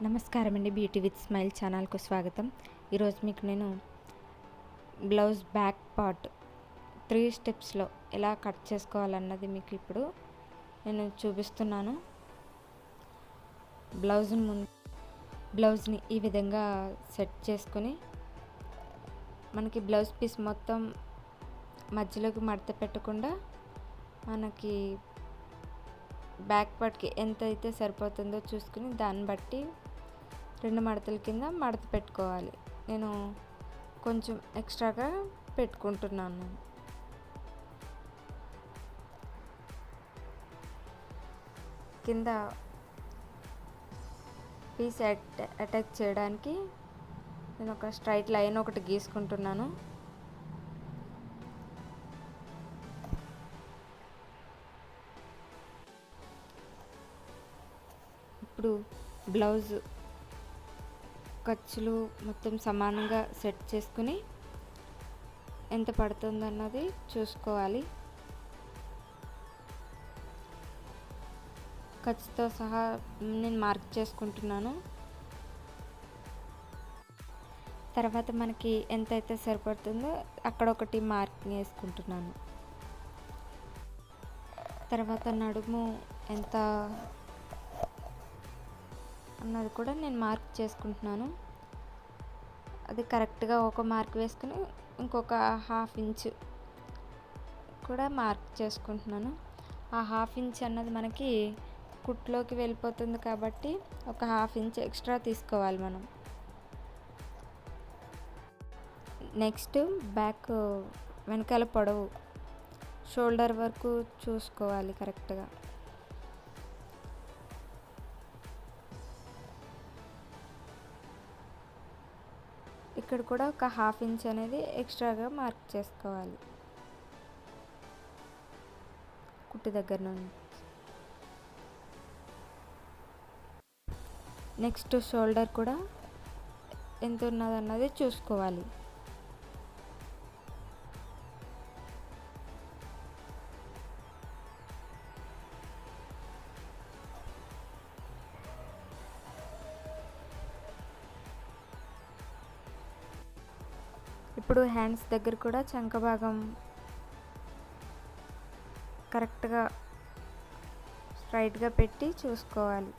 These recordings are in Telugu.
నమస్కారం అండి. బ్యూటీ విత్ స్మైల్ ఛానల్కు స్వాగతం. ఈరోజు మీకు నేను బ్లౌజ్ బ్యాక్ పార్ట్ 3 స్టెప్స్లో ఎలా కట్ చేసుకోవాలన్నది మీకు ఇప్పుడు నేను చూపిస్తున్నాను. బ్లౌజ్ని ఈ విధంగా సెట్ చేసుకొని మనకి బ్లౌజ్ పీస్ మొత్తం మధ్యలోకి మడత పెట్టకుండా మనకి బ్యాక్ పార్ట్కి ఎంత అయితే సరిపోతుందో చూసుకుని దాన్ని బట్టి 2 మడతల కింద మడత పెట్టుకోవాలి. నేను కొంచెం ఎక్స్ట్రాగా పెట్టుకుంటున్నాను. కింద పీస్ అటాచ్ చేయడానికి నేను ఒక స్ట్రైట్ లైన్ ఒకటి గీసుకుంటున్నాను. ఇప్పుడు బ్లౌజ్ ఖర్చులు మొత్తం సమానంగా సెట్ చేసుకుని ఎంత పడుతుందన్నది చూసుకోవాలి. ఖర్చుతో సహా నేను మార్క్ చేసుకుంటున్నాను. తర్వాత మనకి ఎంతైతే సరిపడుతుందో అక్కడ ఒకటి మార్క్ వేసుకుంటున్నాను. తర్వాత నడుము ఎంత అన్నది కూడా నేను మార్క్ చేసుకుంటున్నాను. అది కరెక్ట్గా ఒక మార్క్ వేసుకుని ఇంకొక 1/2 ఇంచ్ కూడా మార్క్ చేసుకుంటున్నాను. ఆ 1/2 ఇంచ్ అన్నది మనకి కుట్లోకి వెళ్ళిపోతుంది కాబట్టి ఒక 1/2 ఇంచ్ ఎక్స్ట్రా తీసుకోవాలి మనం. నెక్స్ట్ బ్యాక్ వెనకాల పొడవు షోల్డర్ వరకు చూసుకోవాలి కరెక్ట్గా. ఇక్కడ కూడా ఒక 1/2 ఇంచ్ అనేది ఎక్స్ట్రాగా మార్క్ చేసుకోవాలి కుట్టు దగ్గర నుండి. నెక్స్ట్ షోల్డర్ కూడా ఎంత ఉన్నదన్నది చూసుకోవాలి. ఇప్పుడు హ్యాండ్స్ దగ్గర కూడా చంక భాగం కరెక్ట్గా స్ట్రైట్గా పెట్టి చూసుకోవాలి.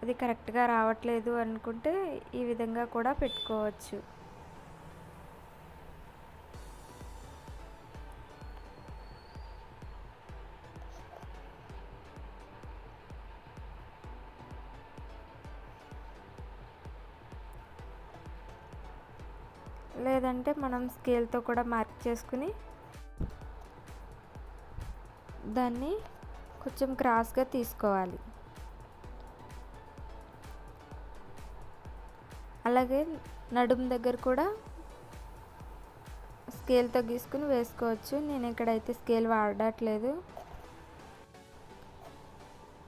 అది కరెక్ట్గా రావట్లేదు అనుకుంటే ఈ విధంగా కూడా పెట్టుకోవచ్చు. లేదంటే మనం స్కేల్తో కూడా మార్క్ చేసుకుని దాన్ని కొంచెం క్రాస్గా తీసుకోవాలి. అలాగే నడుము దగ్గర కూడా స్కేల్తో గీసుకుని వేసుకోవచ్చు. నేను ఇక్కడైతే స్కేల్ వాడట్లేదు,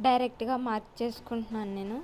డైరెక్ట్గా మార్క్ చేసుకుంటున్నాను నేను.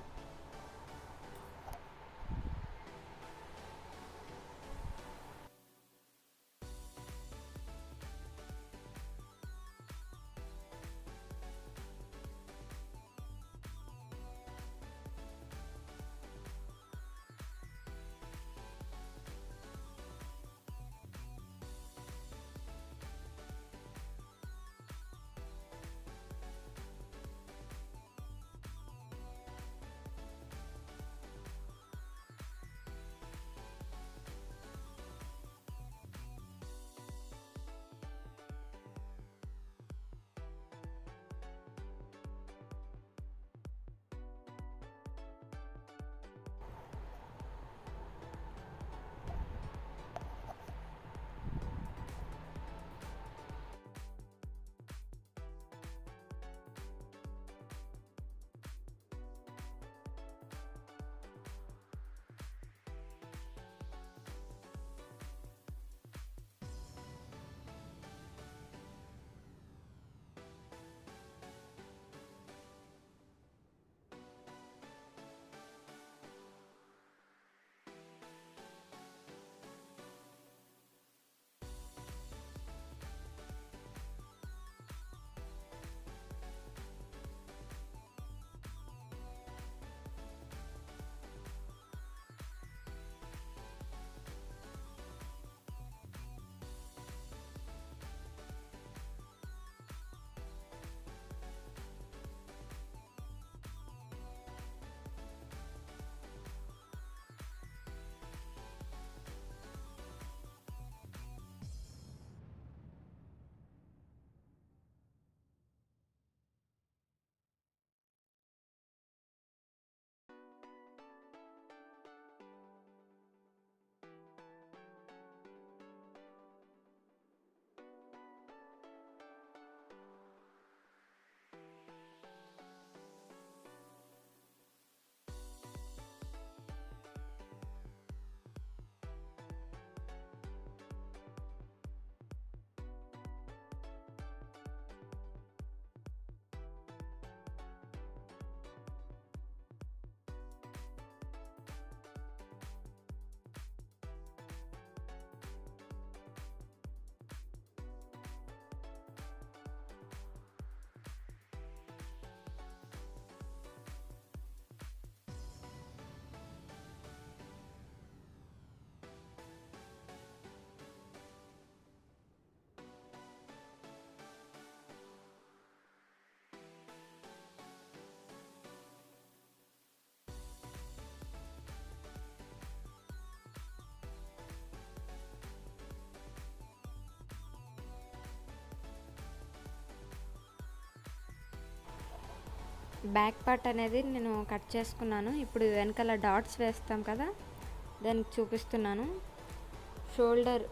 బ్యాక్ పార్ట్ అనేది నేను కట్ చేసుకున్నాను. ఇప్పుడు వెనకాల డాట్స్ వేస్తాం కదా, దానికి చూపిస్తున్నాను. షోల్డర్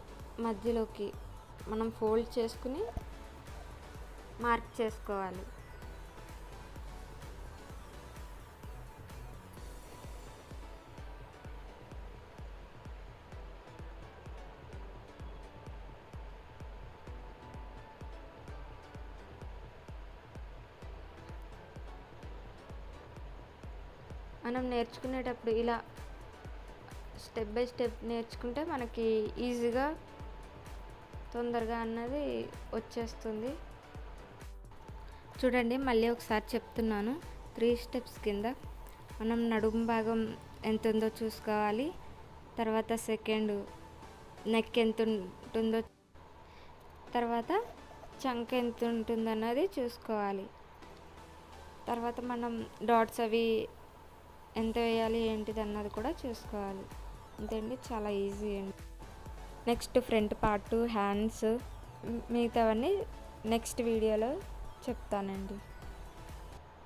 మధ్యలోకి మనం ఫోల్డ్ చేసుకుని మార్క్ చేసుకోవాలి. మనం నేర్చుకునేటప్పుడు ఇలా స్టెప్ బై స్టెప్ నేర్చుకుంటే మనకి ఈజీగా తొందరగా అన్నది వచ్చేస్తుంది. చూడండి, మళ్ళీ ఒకసారి చెప్తున్నాను. 3 స్టెప్స్ కింద మనం నడుము భాగం ఎంత ఉందో చూసుకోవాలి. తర్వాత సెకండ్ నెక్ ఎంత ఉంటుందో, తర్వాత చంక ఎంత ఉంటుందన్నది చూసుకోవాలి. తర్వాత మనం డాట్స్ అవి ఎంత వేయాలి ఏంటిది అన్నది కూడా చూసుకోవాలి. అంతేండి, చాలా ఈజీ అండి. నెక్స్ట్ ఫ్రంట్ పార్ట్, హ్యాండ్స్, మిగతావన్నీ నెక్స్ట్ వీడియోలో చెప్తానండి.